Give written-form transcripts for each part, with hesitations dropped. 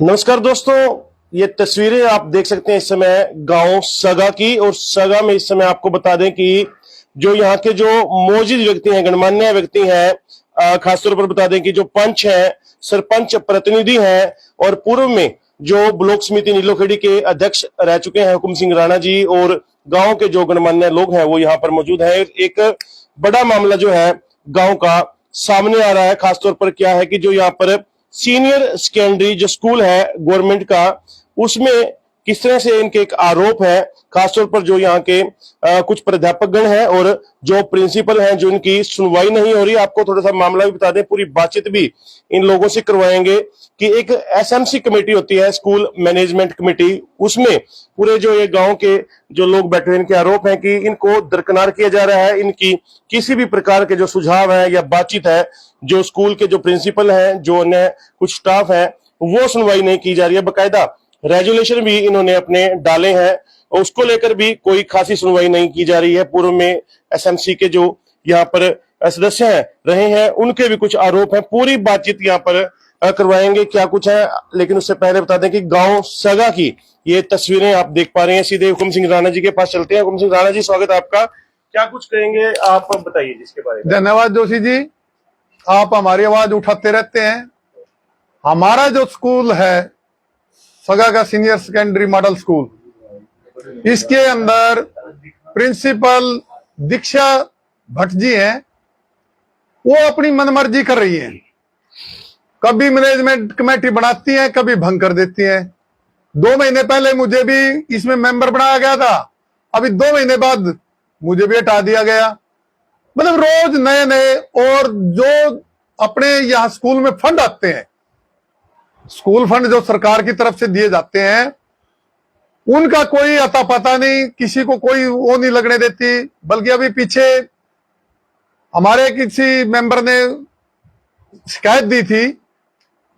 नमस्कार दोस्तों, ये तस्वीरें आप देख सकते हैं इस समय गांव सगा की। और सगा में इस समय आपको बता दें कि जो यहाँ के जो मौजूद व्यक्ति हैं, गणमान्य व्यक्ति हैं, खासतौर पर बता दें कि जो पंच हैं, सरपंच प्रतिनिधि हैं और पूर्व में जो ब्लॉक समिति नीलोखेड़ी के अध्यक्ष रह चुके हैं हुकुम सिंह राणा जी, और गांव के जो गणमान्य लोग हैं वो यहाँ पर मौजूद है। एक बड़ा मामला जो है गांव का सामने आ रहा है। खासतौर पर क्या है कि जो यहाँ पर सीनियर सेकेंडरी जो स्कूल है गवर्नमेंट का, उसमें किस तरह से इनके एक आरोप है। खासतौर पर जो यहाँ के कुछ प्राध्यापक गण हैं और जो प्रिंसिपल हैं, जो इनकी सुनवाई नहीं हो रही। आपको थोड़ा सा मामला भी बता दें, पूरी बातचीत भी इन लोगों से करवाएंगे कि एक एसएमसी कमेटी होती है, स्कूल मैनेजमेंट कमेटी, उसमें पूरे जो ये गांव के जो लोग बैठे हैं, इनके आरोप हैं कि इनको दरकिनार किया जा रहा है। इनकी किसी भी प्रकार के जो सुझाव है या बातचीत है, जो स्कूल के जो प्रिंसिपल हैं, जो अन्य कुछ स्टाफ है, वो सुनवाई नहीं की जा रही है। बकायदा रेजुलेशन भी इन्होंने अपने डाले हैं और उसको लेकर भी कोई खासी सुनवाई नहीं की जा रही है। पूर्व में एसएमसी के जो यहाँ पर सदस्य हैं रहे हैं, उनके भी कुछ आरोप हैं। पूरी बातचीत यहाँ पर करवाएंगे क्या कुछ है। लेकिन उससे पहले बता दें कि गांव सगा की ये तस्वीरें आप देख पा रहे हैं। सीधे हुकुम सिंह राणा जी के पास चलते हैं। हुकुम सिंह राणा जी, स्वागत है आपका। क्या कुछ कहेंगे आप, बताइए जिसके बारे में। धन्यवाद जोशी जी, आप हमारी आवाज उठाते रहते हैं। हमारा जो स्कूल है सगा का सीनियर सेकेंडरी मॉडल स्कूल, इसके अंदर प्रिंसिपल दीक्षा भट्ट जी हैं। वो अपनी मनमर्जी कर रही हैं। कभी मैनेजमेंट कमेटी बनाती हैं, कभी भंग कर देती हैं। 2 महीने पहले मुझे भी इसमें मेंबर बनाया गया था, अभी 2 महीने बाद मुझे भी हटा दिया गया। मतलब रोज नए नए, और जो अपने यहाँ स्कूल में फंड आते हैं, स्कूल फंड जो सरकार की तरफ से दिए जाते हैं, उनका कोई अता पता नहीं, किसी को कोई वो नहीं लगने देती। बल्कि अभी पीछे हमारे किसी मेंबर ने शिकायत दी थी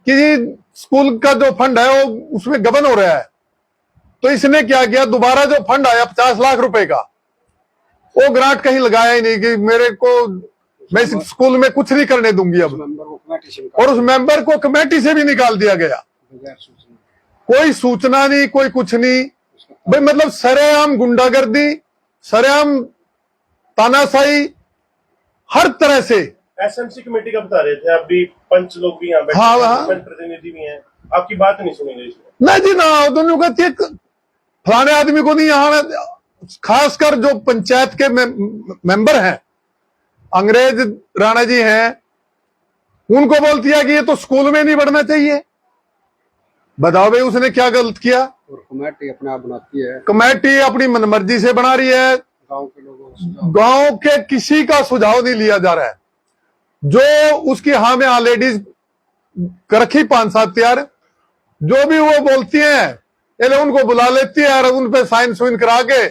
कि स्कूल का जो फंड है वो उसमें गबन हो रहा है। तो इसने क्या किया, दोबारा जो फंड आया 50 लाख रुपए का, वो ग्रांट कहीं लगाया ही नहीं कि मेरे को, मैं इस स्कूल में कुछ नहीं करने दूंगी अब। और उस मेंबर को कमेटी से भी निकाल दिया गया, कोई सूचना नहीं, कोई कुछ नहीं। भाई मतलब सरेआम गुंडागर्दी, सरेआम तानाशाही, हर तरह से। एसएमसी कमेटी का बता रहे थे आप भी, पंच लोग भी यहाँ बैठे हैं, सरपंच प्रतिनिधि भी हैं, आपकी बात नहीं सुनी गई इसमें। नहीं जी ना, दोनों कहती है फलाने आदमी को नहीं। यहाँ खासकर जो पंचायत के मेंबर हैं, अंग्रेज राणा जी हैं, उनको बोलती है कि ये तो स्कूल में नहीं बढ़ना चाहिए। बताओ भाई उसने क्या गलत किया। और कमेटी अपने आप बनाती है, कमेटी अपनी मनमर्जी से बना रही है। गांव के लोगों, गांव के किसी का सुझाव नहीं लिया जा रहा है। जो उसकी हाँ में लेडीज रखी 5-7 तैयार, जो भी वो बोलती हैं ये उनको बुला लेती है और उन पे साइन सुइन करा के,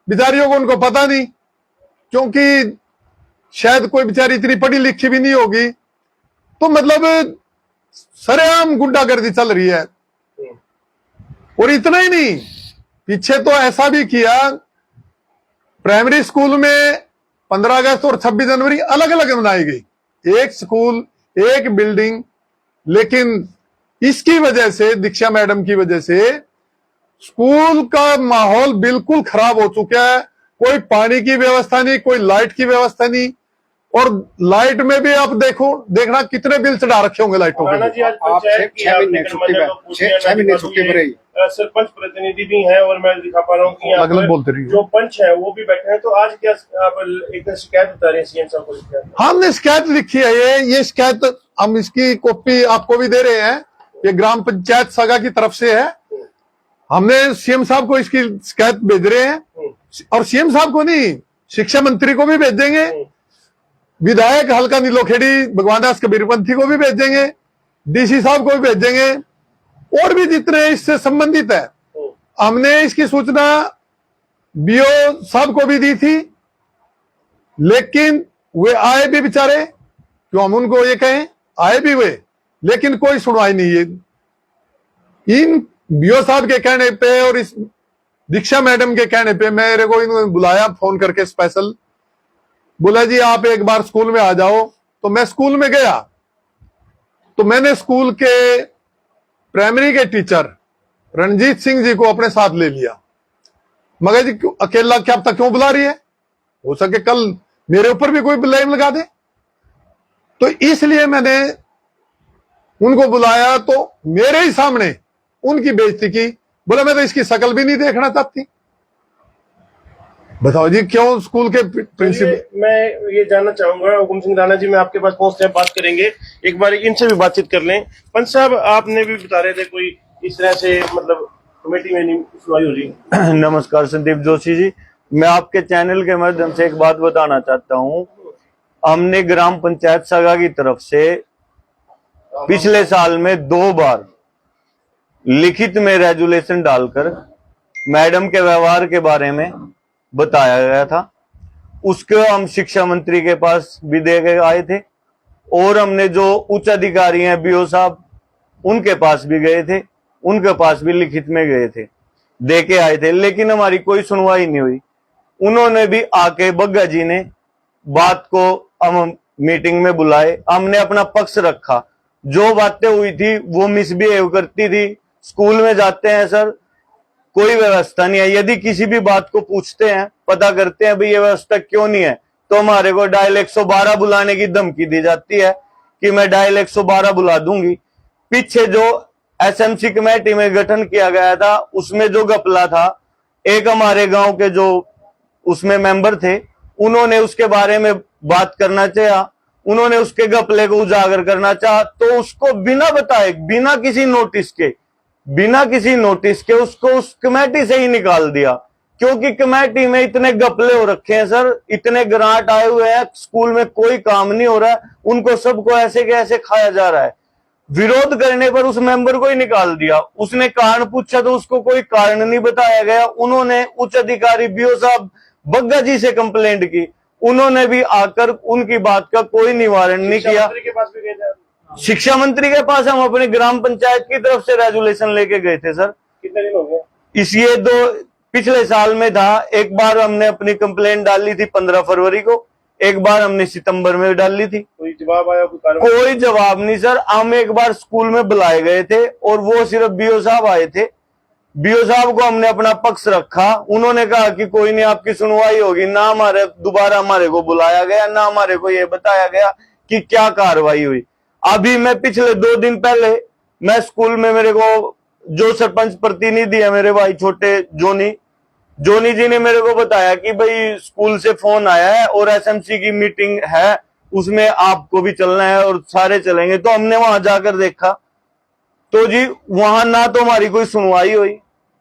बेचारियों को उनको पता नहीं, क्योंकि शायद कोई बेचारी इतनी पढ़ी लिखी भी नहीं होगी। तो मतलब सरेआम गुंडागर्दी चल रही है। और इतना ही नहीं, पीछे तो ऐसा भी किया, प्राइमरी स्कूल में 15 अगस्त और 26 जनवरी अलग अलग मनाई गई, एक स्कूल एक बिल्डिंग। लेकिन इसकी वजह से, दीक्षा मैडम की वजह से, स्कूल का माहौल बिल्कुल खराब हो चुका है। कोई पानी की व्यवस्था नहीं, कोई लाइट की व्यवस्था नहीं। और लाइट में भी आप देखना कितने बिल चढ़ा रखे होंगे लाइटों के। आप 6 महीने छुट्टी पर रही। सरपंच प्रतिनिधि भी हैं और मैं दिखा पा रहा हूँ कि यहाँ पर जो पंच है वो भी बैठे हैं। तो आज क्या आप एक शिकायत बता रहे हैं सीएम साहब को? हमने शिकायत लिखी है, ये शिकायत हम इसकी कॉपी आपको भी दे रहे हैं। ये ग्राम पंचायत सगा की तरफ से है। हमने सीएम साहब को इसकी शिकायत भेज रहे हैं, और सीएम साहब को नहीं, शिक्षा मंत्री को भी भेजेंगे, विधायक हल्का नीलोखेड़ी भगवान दास कबीरपंथी को भी भेजेंगे, डीसी साहब को भी भेजेंगे, और भी जितने इससे संबंधित है। हमने इसकी सूचना बीओ साहब को भी दी थी, लेकिन वे आए भी बेचारे, क्यों हम उनको ये कहें, आए भी वे, लेकिन कोई सुनवाई नहीं है। इन बीओ साहब के कहने पे और इस दीक्षा मैडम के कहने पे मेरे को इन्होंने बुलाया फोन करके स्पेशल, बोला जी आप एक बार स्कूल में आ जाओ। तो मैं स्कूल में गया, तो मैंने स्कूल के प्राइमरी के टीचर रणजीत सिंह जी को अपने साथ ले लिया। मगर जी अकेला क्या पता क्यों बुला रही है, हो सके कल मेरे ऊपर भी कोई ब्लेम लगा दे। तो इसलिए मैंने उनको बुलाया, तो मेरे ही सामने उनकी बेइज्जती की। बोला मैं तो इसकी शक्ल भी नहीं देखना चाहती। बताओ जी क्यों स्कूल के प्रिंसिपल। मैं ये जानना चाहूंगा हुकुम सिंह राणा जी, मैं आपके पास पहुंचते हैं, बात करेंगे, एक बार इनसे भी बातचीत कर लें। पंच साहब, आपने भी बता रहे थे कोई इस तरह से मतलब कमेटी में नहीं सुनवाई हो रही। नमस्कार संदीप जोशी जी, मैं आपके चैनल के माध्यम से एक बात बताना चाहता हूं। हमने ग्राम पंचायत सगा की तरफ से पिछले साल में 2 बार लिखित में रेजुलेशन डालकर मैडम के व्यवहार के बारे में बताया गया था। उसको हम शिक्षा मंत्री के पास भी दे के आए थे, और हमने जो उच्च अधिकारी हैं बीओ साहब उनके पास भी गए थे, उनके पास भी लिखित में गए थे, दे के आए थे, लेकिन हमारी कोई सुनवाई नहीं हुई। उन्होंने भी आके बग्गा जी ने बात को हम मीटिंग में बुलाए, हमने अपना पक्ष रखा। जो बातें हुई थी वो मिसबिहेव करती थी। स्कूल में जाते हैं सर, कोई व्यवस्था नहीं है। यदि किसी भी बात को पूछते हैं, पता करते हैं भाई ये व्यवस्था क्यों नहीं है, तो हमारे को डायल 112 बुलाने की धमकी दी जाती है कि मैं डायल 112 बुला दूंगी। पीछे जो एसएमसी कमेटी में गठन किया गया था उसमें जो घपला था, एक हमारे गांव के जो उसमें मेंबर थे, उन्होंने उसके बारे में बात करना चाहा, उन्होंने उसके घपले को उजागर करना चाहा, तो उसको बिना बताए, बिना किसी नोटिस के उसको उस कमेटी से ही निकाल दिया। क्योंकि कमेटी में इतने घपले हो रखे हैं सर, इतने ग्रांट आए हुए हैं, स्कूल में कोई काम नहीं हो रहा है, उनको सबको ऐसे के ऐसे खाया जा रहा है। विरोध करने पर उस मेंबर को ही निकाल दिया। उसने कारण पूछा तो उसको कोई कारण नहीं बताया गया। उन्होंने उच्च अधिकारी बीओ साहब बग्गा जी से कंप्लेंट की, उन्होंने भी आकर उनकी बात का कोई निवारण नहीं किया। शिक्षा मंत्री के पास हम अपने ग्राम पंचायत की तरफ से रेजुलेशन लेके गए थे सर। कितने दिन हो गए? इस ये 2 पिछले साल में था। एक बार हमने अपनी कंप्लेंट डाली थी 15 फरवरी को, एक बार हमने सितंबर में डाली थी। कोई जवाब आया? कोई जवाब नहीं सर। हम एक बार स्कूल में बुलाए गए थे और वो सिर्फ बीओ साहब आए थे। बीओ साहब को हमने अपना पक्ष रखा, उन्होंने कहा कि कोई नहीं, आपकी सुनवाई होगी। ना दोबारा हमारे को बुलाया गया, ना हमारे को ये बताया गया कि क्या कार्रवाई हुई। अभी मैं पिछले 2 दिन पहले मैं स्कूल में, मेरे को जो सरपंच प्रतिनिधि है मेरे भाई छोटे जोनी जी ने मेरे को बताया कि भाई स्कूल से फोन आया है और एसएमसी की मीटिंग है, उसमें आपको भी चलना है और सारे चलेंगे। तो हमने वहां जाकर देखा तो जी वहां ना तो हमारी कोई सुनवाई हुई,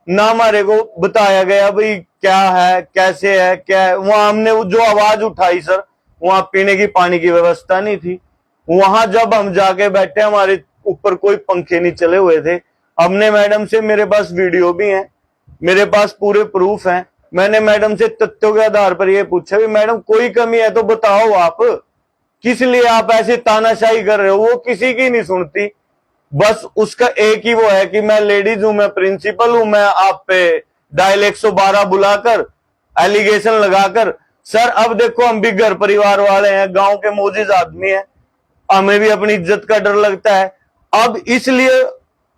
ना हमारे को बताया गया भाई क्या है, कैसे है, क्या है। वहां हमने जो आवाज उठाई सर, वहां पीने की पानी की व्यवस्था नहीं थी। वहां जब हम जाके बैठे, हमारे ऊपर कोई पंखे नहीं चले हुए थे। हमने मैडम से, मेरे पास वीडियो भी है, मेरे पास पूरे प्रूफ हैं, मैंने मैडम से तथ्यों के आधार पर ये पूछा भी मैडम कोई कमी है तो बताओ, आप किस लिए आप ऐसे तानाशाही कर रहे हो। वो किसी की नहीं सुनती, बस उसका एक ही वो है कि मैं लेडीज हूं, मैं प्रिंसिपल हूं, मैं आप पे डायल 112 बुलाकर एलिगेशन लगाकर। सर अब देखो, हम भी घर परिवार वाले हैं, गांव के मोजिज आदमी हैं, हमें भी अपनी इज्जत का डर लगता है। अब इसलिए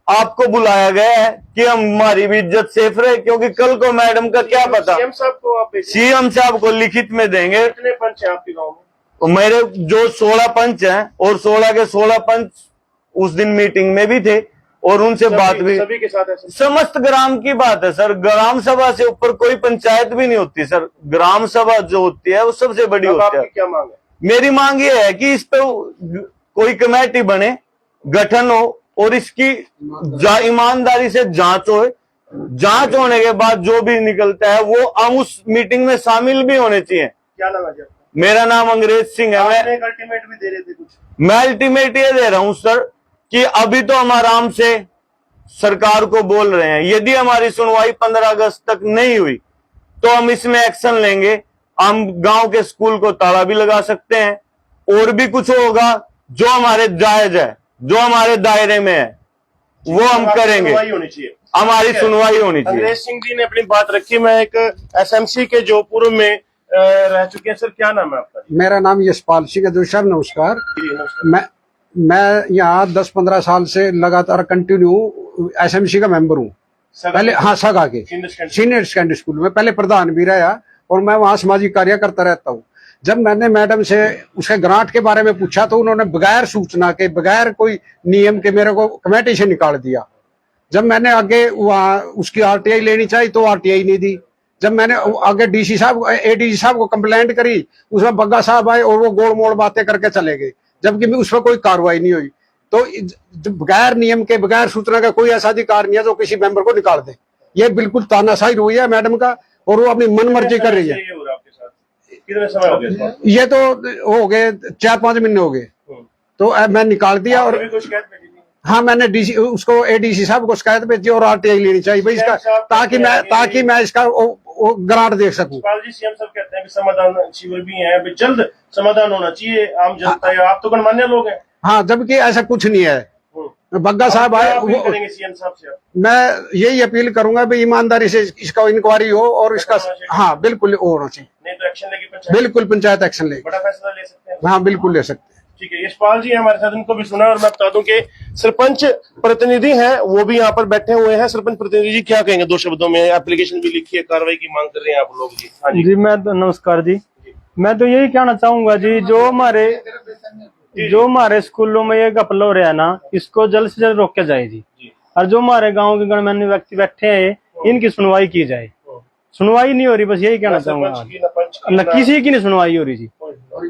आपको बुलाया गया है कि हमारी भी इज्जत सेफ रहे, क्योंकि कल को मैडम का क्या पता। सीएम साहब को लिखित में देंगे। कितने पंच हैं आपके गांव में? तो मेरे जो 16 पंच हैं, और 16 के 16 पंच उस दिन मीटिंग में भी थे, और उनसे बात भी सभी के साथ है। समस्त ग्राम की बात है सर। ग्राम सभा से ऊपर कोई पंचायत भी नहीं होती सर। ग्राम सभा जो होती है वो सबसे बड़ी होती है। क्या मांग है? मेरी मांग ये है कि इस पे कोई कमेटी बने, गठन हो, और इसकी ईमानदारी से जांच हो। जांच होने के बाद जो भी निकलता है वो हम उस मीटिंग में शामिल भी होने चाहिए। क्या नाम है? मेरा नाम अंग्रेज सिंह है। मैं अल्टीमेट भी दे रहे थे कुछ। मैं अल्टीमेट ये दे रहा हूं सर कि अभी तो हम आराम से सरकार को बोल रहे हैं, यदि हमारी सुनवाई 15 अगस्त तक नहीं हुई तो हम इसमें एक्शन लेंगे। हम गांव के स्कूल को ताला भी लगा सकते हैं, और भी कुछ होगा जो हमारे जायज है, जो हमारे दायरे में है, वो हम करेंगे। होनी चाहिए, हमारी सुनवाई होनी चाहिए। अंग्रेज सिंह जी ने अपनी बात रखी। मैं एक एसएमसी के जो पूर्व में रह चुके हैं, सर क्या नाम है आपका? मेरा नाम यशपाल सिंह है। जो सर नमस्कार। मैं यहाँ 10-15 साल से लगातार कंटिन्यू एसएमसी का मेंबर हूँ पहले, हाँ सगा के सीनियर सेकेंडरी स्कूल में पहले प्रधान भी रहा और मैं वहाँ सामाजिक कार्य करता रहता हूँ। जब मैंने मैडम से उसके ग्रांट के बारे में पूछा तो उन्होंने बगैर सूचना के, बगैर कोई नियम के मेरे को कमेटी से निकाल दिया। जब मैंने आगे वहाँ उसकी आरटीआई लेनी चाहिए तो आरटीआई नहीं दी। जब मैंने आगे डीसी साहब, एडीसी साहब को कंप्लेंट करी, उसमें बग्गा साहब आए और वो गोल मोड़ बातें करके चले गए, जबकि उस पर कोई कार्रवाई नहीं हुई। तो बगैर नियम के, बगैर सूचना का कोई ऐसा अधिकार नहीं है जो किसी मेंबर को निकाल दे। ये बिल्कुल तानाशाही हुई है मैडम का और वो अपनी मन मर्जी कर रही है। कितने समय हो गया? ये तो हो गए 4-5 महीने हो गए। तो मैं निकाल दिया और हाँ मैंने डीसी उसको, एडीसी साहब को शिकायत भेजी और आरटीआई लेनी चाहिए भाई इसका, ताकि मैं इसका ग्रांट देख सकूं। जी सीएम साहब कहते हैं कि समाधान शिविर भी है, अभी जल्द समाधान होना चाहिए आम जनता या आप तो गणमान्य लोग हैं। हाँ, जबकि ऐसा कुछ नहीं है। बग्गा साहब आए, सीएम साहब से मैं यही अपील करूंगा भाई ईमानदारी से इसका इंक्वायरी हो और इसका हाँ बिल्कुल होना चाहिए। नहीं तो एक्शन लेगी पंचायत, बिल्कुल पंचायत एक्शन लेगी, बड़ा फैसला ले सकते हैं। हाँ बिल्कुल ले सकते हैं। ठीक है, यशपाल जी हमारे साथ, उनको भी सुना और मैं बता दूं कि सरपंच प्रतिनिधि हैं, वो भी यहाँ पर बैठे हुए हैं। सरपंच प्रतिनिधि जी क्या कहेंगे 2 शब्दों में? एप्लीकेशन भी लिखी है, कार्रवाई की मांग कर रहे हैं आप लोग जी। हाँ जी मैं तो नमस्कार जी, मैं तो यही कहना चाहूंगा जी, जो हमारे स्कूलों में ये घपला हो रहा है ना, इसको जल्द से जल्द रोका जाए जी। और जो हमारे गांव के गणमान्य व्यक्ति बैठे हैं इनकी सुनवाई की जाए। सुनवाई नहीं हो रही, बस यही कहना चाहूंगा। न किसी की नहीं सुनवाई हो रही जी,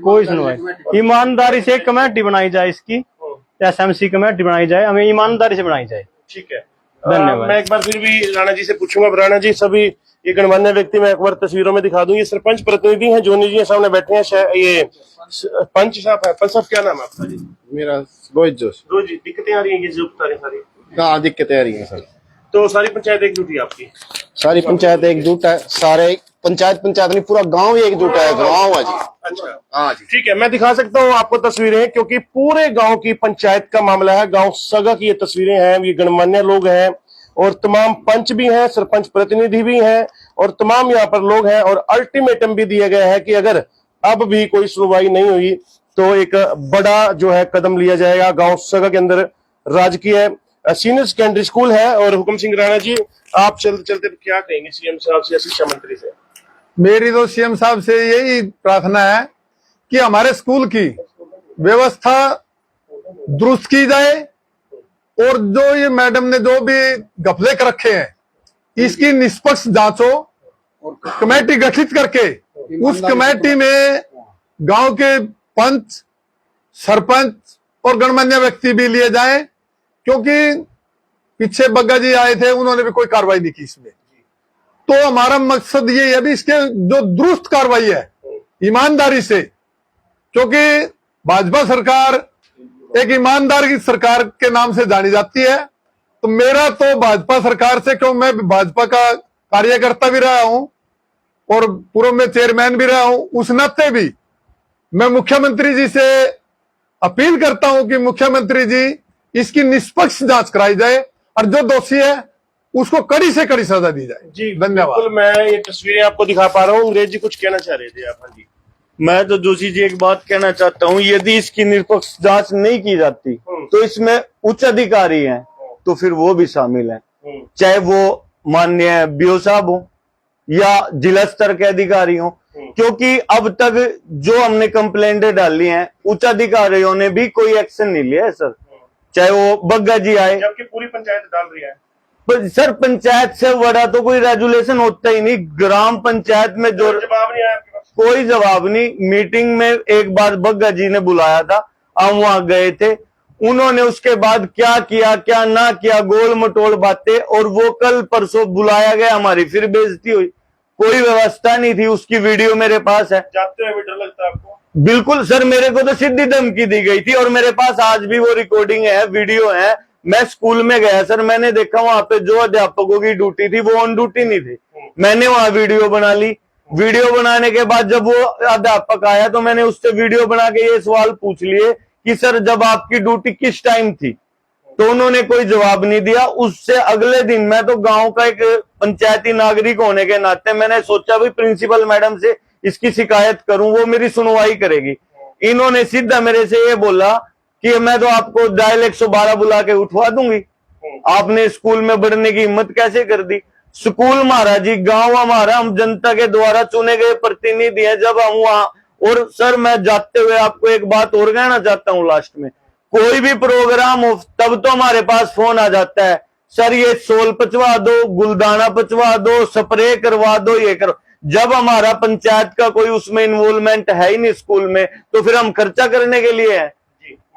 कोई सुनवाई। ईमानदारी से कमेटी बनाई जाए, इसकी एसएमसी कमेटी बनाई जाए, हमें ईमानदारी से बनाई जाए। ठीक है, धन्यवाद। मैं एक बार फिर भी राणा जी से पूछूंगा। राणा जी, सभी ये गणमान्य व्यक्ति मैं एक बार तस्वीरों में दिखा दूं, ये सरपंच प्रतिनिधि हैं, जोनी जी सामने बैठे हैं। ये पंच साहब है। पंच साहब क्या नाम है आपका जी? मेरा रोहित जोश। रोहित जी, दिक्कतें आ रही है ये जो बता रहे सारी? हाँ दिक्कतें आ रही है सर। तो सारी पंचायत एकजुट है आपकी? सारी पंचायत एकजुट है, सारे पंचायत नहीं पूरा गांव ही एकजुट है, गांव है जी। अच्छा, हाँ जी, ठीक है। मैं दिखा सकता हूँ आपको तस्वीरें, क्योंकि पूरे गांव की पंचायत का मामला है। गांव सगा की ये तस्वीरें हैं, ये गणमान्य लोग हैं और तमाम पंच भी हैं, सरपंच प्रतिनिधि भी हैं और तमाम यहाँ पर लोग हैं। और अल्टीमेटम भी दिया गया है कि अगर अब भी कोई सुनवाई नहीं हुई तो एक बड़ा जो है कदम लिया जाएगा। गांव सगा के अंदर राजकीय सीनियर सेकेंडरी स्कूल है। और हुक्म सिंह राणा जी, आप चलते चलते क्या कहेंगे सीएम साहब से, शिक्षा मंत्री से? मेरी तो सीएम साहब से यही प्रार्थना है कि हमारे स्कूल की व्यवस्था दुरुस्त की जाए और जो ये मैडम ने जो भी घपले कर रखे हैं इसकी निष्पक्ष जांच हो, कमेटी गठित करके उस कमेटी में गांव के पंच, सरपंच और गणमान्य व्यक्ति भी लिए जाएं, क्योंकि पीछे बग्गा जी आए थे, उन्होंने भी कोई कार्रवाई नहीं की इसमें। तो हमारा मकसद ये है भी इसके जो दुरुस्त कार्रवाई है ईमानदारी से, क्योंकि भाजपा सरकार एक ईमानदार की सरकार के नाम से जानी जाती है। तो मेरा तो भाजपा सरकार से, क्यों मैं भाजपा का कार्यकर्ता भी रहा हूं और पूर्व में चेयरमैन भी रहा हूं, उस नाते भी मैं मुख्यमंत्री जी से अपील करता हूं कि मुख्यमंत्री जी इसकी निष्पक्ष जांच कराई जाए और जो दोषी है उसको कड़ी से कड़ी सजा दी जाए जी। धन्यवाद। बिल्कुल, मैं ये तस्वीरें आपको दिखा पा रहा हूँ। अंग्रेज जी कुछ कहना चाह रहे थे आप? हाँ जी, मैं तो जोशी जी एक बात कहना चाहता हूँ, यदि इसकी निष्पक्ष जांच नहीं की जाती तो इसमें उच्च अधिकारी हैं तो फिर वो भी शामिल हैं, चाहे वो माननीय बीओ साहब हो या जिला स्तर के अधिकारी हो, क्योंकि अब तक जो हमने कंप्लेंटें डाली हैं उच्च अधिकारियों ने भी कोई एक्शन नहीं लिया है सर। चाहे वो बग्गा जी आए, जबकि पूरी पंचायत डाल रही है। पर सर पंचायत से बड़ा तो कोई रेजुलेशन होता ही नहीं। ग्राम पंचायत में जो जवाब नहीं आया आपके पास? कोई जवाब नहीं। मीटिंग में एक बार बग्गा जी ने बुलाया था, हम वहां गए थे, उन्होंने उसके बाद क्या किया क्या ना किया, गोल मटोल बातें, और वो कल परसों बुलाया गया, हमारी फिर बेइज्जती हुई। कोई व्यवस्था नहीं थी, उसकी वीडियो मेरे पास है। जाते हुए डर लगता है आपको? बिल्कुल सर, मेरे को तो सीधी धमकी दी गई थी और मेरे पास आज भी वो रिकॉर्डिंग है, वीडियो है। मैं स्कूल में गया सर, मैंने देखा वहां पे जो अध्यापकों की ड्यूटी थी वो ऑन ड्यूटी नहीं थे। मैंने वहां वीडियो बना ली। वीडियो बनाने के बाद जब वो अध्यापक आया तो मैंने उससे वीडियो बना के ये सवाल पूछ लिए कि सर जब आपकी ड्यूटी किस टाइम थी, तो उन्होंने कोई जवाब नहीं दिया। उससे अगले दिन मैं तो गांव का एक पंचायती नागरिक होने के नाते मैंने सोचा भी प्रिंसिपल मैडम से इसकी शिकायत करूं, वो मेरी सुनवाई करेगी। इन्होंने सीधा मेरे से ये बोला कि मैं तो आपको डायल 112 बुला के उठवा दूंगी। आपने स्कूल में बढ़ने की हिम्मत कैसे कर दी? स्कूल हमारा जी, गांव हमारा, हम जनता के द्वारा चुने गए प्रतिनिधि हैं। जब हम वहां, और सर मैं जाते हुए आपको एक बात और कहना चाहता हूं लास्ट में, कोई भी प्रोग्राम हो तब तो हमारे पास फोन आ जाता है, सर ये सोल पचवा दो, गुलदाना पचवा दो, स्प्रे करवा दो, ये करो। जब हमारा पंचायत का कोई उसमें इन्वॉल्वमेंट है ही नहीं स्कूल में, तो फिर हम खर्चा करने के लिए है?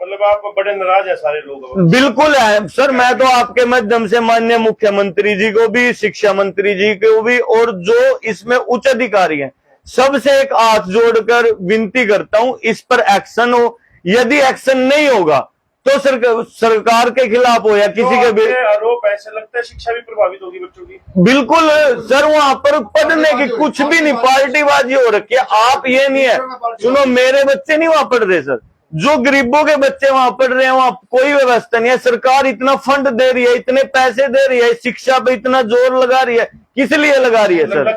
मतलब आप बड़े नाराज है सारे लोग? बिल्कुल है सर। मैं तो आपके माध्यम से माननीय मुख्यमंत्री जी को भी, शिक्षा मंत्री जी को भी, और जो इसमें उच्च अधिकारी हैं, सबसे एक हाथ जोड़कर विनती करता हूं, इस पर एक्शन हो। यदि एक्शन नहीं होगा तो सरकार के खिलाफ हो या किसी के भी आरोप, ऐसे लगता है शिक्षा भी प्रभावित होगी बच्चों की। बिल्कुल सर, वहां पर पढ़ने की कुछ भी नहीं, पार्टीबाजी हो रखी है। आप ये नहीं है, सुनो, मेरे बच्चे नहीं वहां पढ़ रहे सर, जो गरीबों के बच्चे वहां पढ़ रहे हैं, वहां कोई व्यवस्था नहीं है। सरकार इतना फंड दे रही है, इतने पैसे दे रही है, शिक्षा पे इतना जोर लगा रही है, किस लिए लगा रही है सर?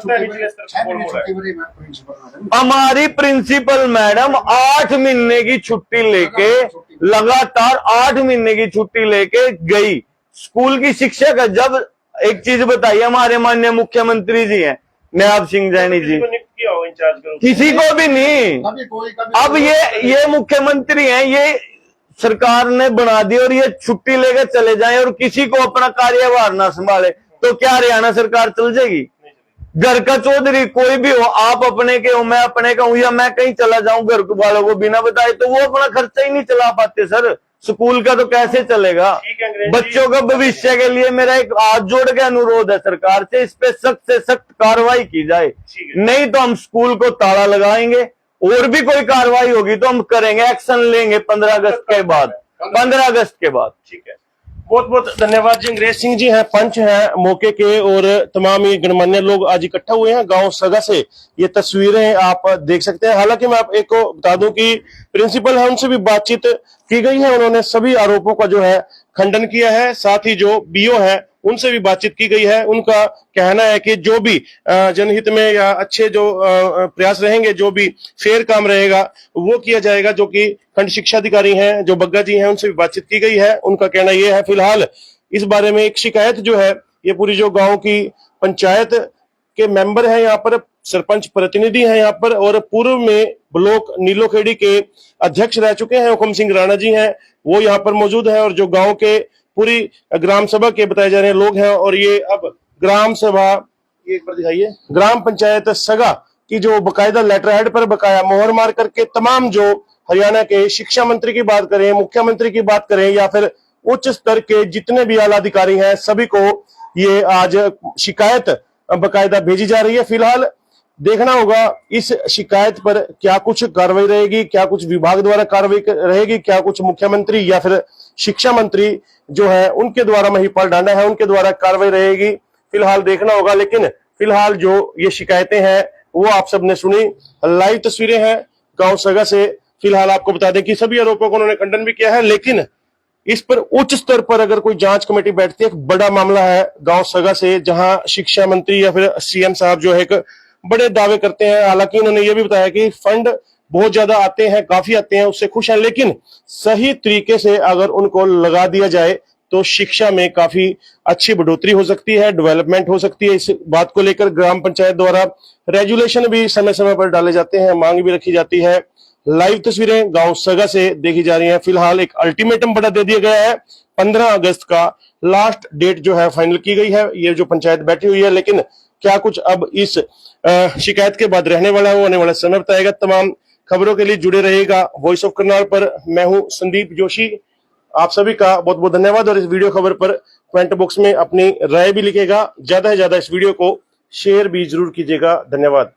हमारी प्रिंसिपल मैडम 8 महीने की छुट्टी लेके, लगातार 8 महीने की छुट्टी लेके गई। स्कूल की शिक्षक है। जब एक चीज बताइए, हमारे माननीय मुख्यमंत्री जी हैं नायब सिंह जानी जी, किसी को भी नहीं। अब ये मुख्यमंत्री हैं, ये सरकार ने बना दी और ये छुट्टी लेकर चले जाएं और किसी को अपना कार्यभार ना संभाले, तो क्या हरियाणा सरकार चल जाएगी? घर का चौधरी कोई भी हो, आप अपने के हो, मैं अपने का हूं, या मैं कहीं चला जाऊं घर वालों को बिना बताए, तो वो अपना खर्चा ही नहीं चला पाते सर। स्कूल का तो कैसे चलेगा? बच्चों का भविष्य के लिए मेरा एक हाथ जोड़ के अनुरोध है सरकार से, इस पे सख्त से सख्त कार्रवाई की जाए, नहीं तो हम स्कूल को ताला लगाएंगे। और भी कोई कार्रवाई होगी तो हम करेंगे, एक्शन लेंगे 15 अगस्त के बाद, 15 अगस्त के बाद। ठीक है, बहुत बहुत धन्यवाद जी। अंग्रेज सिंह जी हैं, पंच हैं मौके के, और तमाम ये गणमान्य लोग आज इकट्ठा हुए हैं गांव सगा से। ये तस्वीरें आप देख सकते हैं। हालांकि मैं आप एक को बता दूं कि प्रिंसिपल है, उनसे भी बातचीत की गई है, उन्होंने सभी आरोपों का जो है खंडन किया है। साथ ही जो बीओ है उनसे भी बातचीत की गई है। उनका कहना है कि जो भी जनहित में या अच्छे जो प्रयास रहेंगे, जो भी फेयर काम रहेगा वो किया जाएगा। जो कि खंड शिक्षा अधिकारी हैं, जो बग्गा जी हैं, उनसे भी बातचीत की गई है। उनका कहना यह है, फिलहाल इस बारे में एक शिकायत जो है, ये पूरी जो गांव की पंचायत के मेंबर हैं, यहाँ पर सरपंच प्रतिनिधि हैं यहाँ पर, और पूर्व में ब्लॉक नीलोखेड़ी के अध्यक्ष रह चुके हैं हुकुम सिंह राणा जी हैं, वो यहाँ पर मौजूद है। और जो गांव के पूरी ग्राम सभा के बताए जा रहे लोग हैं, और ये अब ग्राम सभा, ये एक बार दिखाइए, ग्राम पंचायत सगा की जो बकायदा लेटर हेड पर बकाया मोहर मार करके तमाम जो हरियाणा के शिक्षा मंत्री की बात करें, मुख्यमंत्री की बात करें, या फिर उच्च स्तर के जितने भी आला अधिकारी हैं, सभी को ये आज शिकायत बकायदा भेजी जा रही है। फिलहाल देखना होगा इस शिकायत पर क्या कुछ कार्रवाई रहेगी, क्या कुछ विभाग द्वारा कार्रवाई रहेगी, क्या कुछ मुख्यमंत्री या फिर शिक्षा मंत्री जो है उनके द्वारा महिपाल डांडा है उनके द्वारा कार्रवाई रहेगी, फिलहाल देखना होगा। लेकिन फिलहाल जो ये शिकायतें हैं वो आप सबने सुनी, लाइव तस्वीरें हैं गांव सगा से। फिलहाल आपको बता दें कि सभी आरोपों को उन्होंने खंडन भी किया है, लेकिन इस पर उच्च स्तर पर अगर कोई जांच कमेटी बैठती है, एक बड़ा मामला है गांव सगा से, जहां शिक्षा मंत्री या फिर सीएम साहब जो है एक बड़े दावे करते हैं। हालांकि उन्होंने ये भी बताया कि फंड बहुत ज्यादा आते हैं, काफी आते हैं, उससे खुश है, लेकिन सही तरीके से अगर उनको लगा दिया जाए तो शिक्षा में काफी अच्छी बढ़ोतरी हो सकती है, डेवलपमेंट हो सकती है। इस बात को लेकर ग्राम पंचायत द्वारा रेजुलेशन भी समय समय पर डाले जाते हैं, मांग भी रखी जाती है। लाइव तस्वीरें गांव सगा से देखी जा रही हैं। फिलहाल एक अल्टीमेटम बड़ा दे दिया गया है, 15 अगस्त का लास्ट डेट जो है फाइनल की गई है, ये जो पंचायत बैठी हुई है। लेकिन क्या कुछ अब इस शिकायत के बाद रहने वाला है वो आने वाला समय बताएगा। तमाम खबरों के लिए जुड़े रहेगा वॉइस ऑफ करनाल पर। मैं हूं संदीप जोशी, आप सभी का बहुत बहुत धन्यवाद। और इस वीडियो खबर पर कमेंट बॉक्स में अपनी राय भी लिखेगा, ज्यादा से ज्यादा इस वीडियो को शेयर भी जरूर कीजिएगा। धन्यवाद।